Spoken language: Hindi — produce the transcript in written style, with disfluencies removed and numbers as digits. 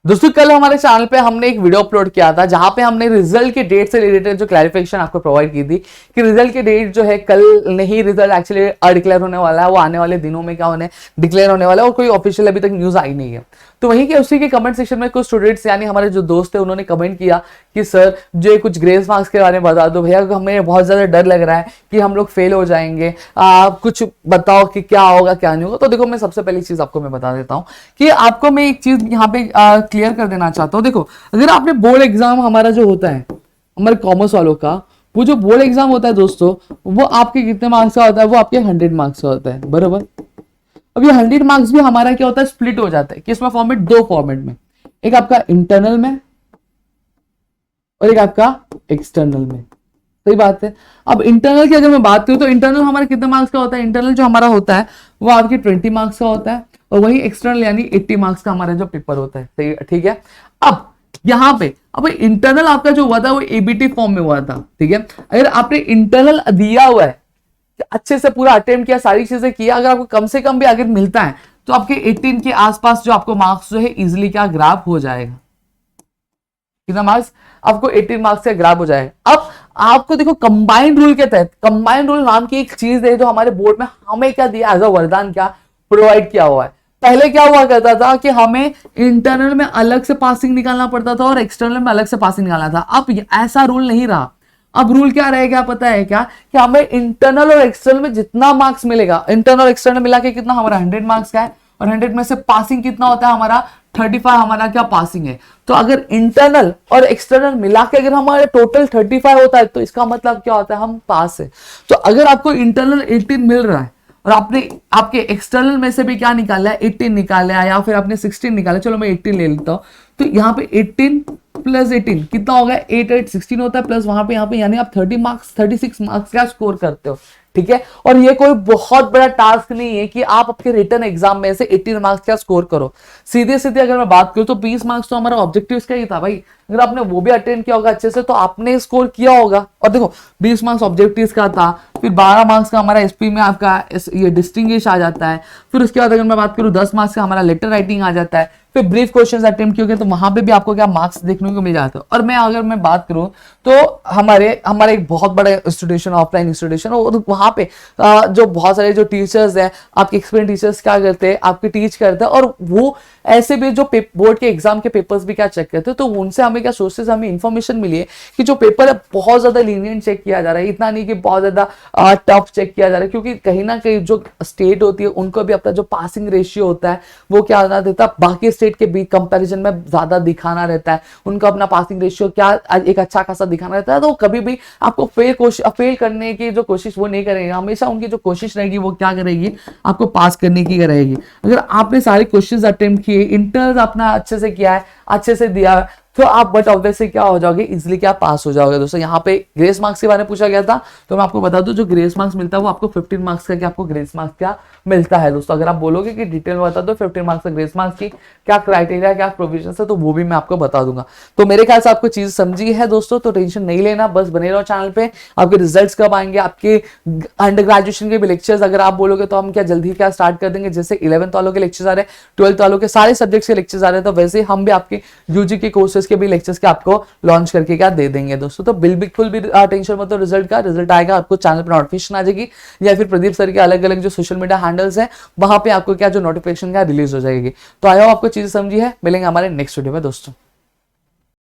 दोस्तों कल हमारे चैनल पे हमने एक वीडियो अपलोड किया था जहां पे हमने रिजल्ट के डेट से रिलेटेड जो क्लैरिफिकेशन आपको प्रोवाइड की थी कि रिजल्ट के डेट जो है कल नहीं, रिजल्ट एक्चुअली डिक्लेयर होने वाला है, वो आने वाले दिनों में क्या होने डिक्लेयर होने वाला है और कोई ऑफिशियल अभी तक न्यूज आई नहीं है। तो वहीं के उसी के कमेंट सेक्शन में कुछ स्टूडेंट्स यानी हमारे जो दोस्त है उन्होंने कमेंट किया कि सर जो कुछ ग्रेस मार्क्स के बारे में बता दो भैया, हमें बहुत ज्यादा डर लग रहा है कि हम लोग फेल हो जाएंगे, कुछ बताओ कि क्या होगा क्या नहीं होगा। तो देखो मैं सबसे पहली चीज आपको मैं बता देता हूँ कि आपको मैं एक चीज यहाँ पे क्लियर कर देना चाहता हूँ। देखो अगर आपने बोर्ड एग्जाम हमारा जो होता है हमारे कॉमर्स वालों का, वो जो बोर्ड एग्जाम होता है दोस्तों, वो आपके कितने मार्क्स का होता है? वो आपके 100 मार्क्स का होता है, बराबर। अब ये 100 मार्क्स भी हमारा क्या होता है, स्प्लिट हो जाता है किसमें फॉर्मेट, दो फॉर्मेट में, एक आपका इंटरनल में और एक आपका एक्सटर्नल में। सही बात है। अब इंटरनल की अगर मैं बात करूं तो इंटरनल हमारे कितने मार्क्स का होता है? इंटरनल जो हमारा होता है वो आपके 20 मार्क्स का होता है और वही एक्सटर्नल यानी 80 मार्क्स का हमारा जो पेपर होता है। सही, ठीक है। अब यहाँ पे अब इंटरनल आपका जो हुआ था वो एबीटी फॉर्म में हुआ था, ठीक है। अगर आपने इंटरनल दिया हुआ है, अच्छे से पूरा अटेम्प्ट किया, सारी चीजें किया, अगर आपको कम से कम भी अगर मिलता है तो आपके 18 के आसपास जो आपको मार्क्स जो है इजिली क्या ग्राफ हो जाएगा। कितना मार्क्स? आपको 18 मार्क्स से ग्राफ हो जाएगा। अब आपको देखो कंबाइंड रूल के तहत, कंबाइंड रूल नाम की एक चीज है जो हमारे बोर्ड में हमें क्या दिया एज अ वरदान, क्या प्रोवाइड किया हुआ है। पहले क्या हुआ करता था कि हमें इंटरनल में अलग से पासिंग निकालना पड़ता था और एक्सटर्नल में अलग से पासिंग निकालना था। अब ऐसा रूल नहीं रहा। अब रूल क्या रहेगा पता है क्या, कि हमें इंटरनल और एक्सटर्नल में जितना मार्क्स मिलेगा, इंटरनल और एक्सटर्नल मिला के कितना हमारा 100 मार्क्स का है और 100 में से पासिंग कितना होता है हमारा 35 हमारा क्या पासिंग है। तो अगर इंटरनल और एक्सटर्नल मिला के अगर हमारे टोटल 35 होता है तो इसका मतलब क्या होता है, हम पास है। तो अगर आपको इंटरनल 18 मिल रहा है और आपने आपके एक्सटर्नल में से भी क्या निकाला है, 18 निकाला है, या फिर आपने 16 निकाला, चलो मैं 18 ले लेता हूं, तो यहाँ पे 18 प्लस 18 कितना होगा, 8 8 16 होता है, प्लस वहां पे यहाँ पे यानी आप 36 मार्क्स का स्कोर करते हो, ठीक है। और ये कोई बहुत बड़ा टास्क नहीं है कि आप आपके रिटन एग्जाम में से 18 मार्क्स का स्कोर करो। सीधे सीधे अगर मैं बात करूं तो 20 मार्क्स तो हमारा ऑब्जेक्टिव का ही था भाई। अगर आपने वो भी अटेंड किया होगा अच्छे से तो आपने स्कोर किया होगा। और देखो 20 मार्क्स ऑब्जेक्टिव का था, फिर 12 मार्क्स का हमारा एसपी में आपका ये डिस्टिंग्विश आ जाता है, फिर उसके बाद अगर मैं बात करूं 10 मार्क्स का हमारा लेटर राइटिंग आ जाता है, फिर ब्रीफ क्वेश्चंस अटेम्प्ट किए तो वहां पे भी आपको क्या मार्क्स देखने को मिल जाते हैं। और मैं अगर मैं बात करूं तो हमारे एक बहुत बड़ा इंस्टीट्यूशन, ऑफलाइन इंस्टीट्यूशन, और वहां पे जो बहुत सारे जो टीचर्स हैं, आपके एक्सपीरियंस टीचर्स क्या करते हैं, आपके टीच करते हैं, और वो ऐसे भी जो बोर्ड के एग्जाम के पेपर्स भी क्या चेक करते हैं। तो उनसे हमें क्या सोर्सेज, हमें इंफॉर्मेशन मिली है कि जो पेपर है बहुत ज्यादा लीनियंट चेक किया जा रहा है, इतना नहीं कि बहुत ज्यादा टफ चेक किया जा रहा है, क्योंकि कहीं ना कहीं जो स्टेट होती है उनको भी अपना जो पासिंग रेशियो होता है वो क्या होना देता है, बाकी स्टेट के बीच कंपैरिजन में ज्यादा दिखाना रहता है, उनका अपना पासिंग रेशियो क्या एक अच्छा खासा दिखाना रहता है। तो कभी भी आपको फेल करने की जो कोशिश वो नहीं करेंगे, हमेशा उनकी जो कोशिश रहेगी वो क्या करेगी, आपको पास करने की रहेगी। अगर आपने सारे क्वेश्चंस अटेम्प्ट किए, इंटरनल अपना अच्छे से किया है, अच्छे से दिया है, तो आप बट ऑब्वियसली क्या हो जाओगे, इजिली क्या पास हो जाओगे। दोस्तों यहाँ पे ग्रेस मार्क्स के बारे में पूछा गया था, तो मैं आपको बता दूं जो ग्रेस मार्क्स मिलता है वो आपको 15 मार्क्स का क्या आपको ग्रेस मार्क्स क्या मिलता है। दोस्तों अगर आप बोलोगे कि डिटेल में बता दो 15 मार्क्स का ग्रेस मार्क्स की क्या क्राइटेरिया, क्या प्रोविजन है, तो वो भी मैं आपको बता दूंगा। तो मेरे ख्याल से आपको चीज समझी है दोस्तों, तो टेंशन नहीं लेना, बस बने रहो चैनल पे। आपके रिजल्ट्स कब आएंगे, आपके अंडर ग्रेजुएशन के भी लेक्चर्स अगर आप बोलोगे तो हम क्या जल्दी क्या स्टार्ट कर देंगे। जैसे 11th वालों के लेक्चर्स आ रहे हैं, 12th वालों के सारे सब्जेक्ट्स के लेक्चर्स आ रहे हैं, तो वैसे हम भी आपके यूजी के कोर्सेज के भी लेक्चर्स के आपको लॉन्च करके क्या दे देंगे दोस्तों। तो बिल्कुल भी टेंशन मत लो, रिजल्ट आएगा आपको चैनल पर नोटिफिकेशन आ जाएगी, या फिर प्रदीप सर के अलग अलग जो सोशल मीडिया हैंडल्स हैं वहां पे आपको क्या जो नोटिफिकेशन क्या रिलीज हो जाएगी। तो आई होप आपको चीजें समझी है। मिलेंगे हमारे नेक्स्ट वीडियो में दोस्तों।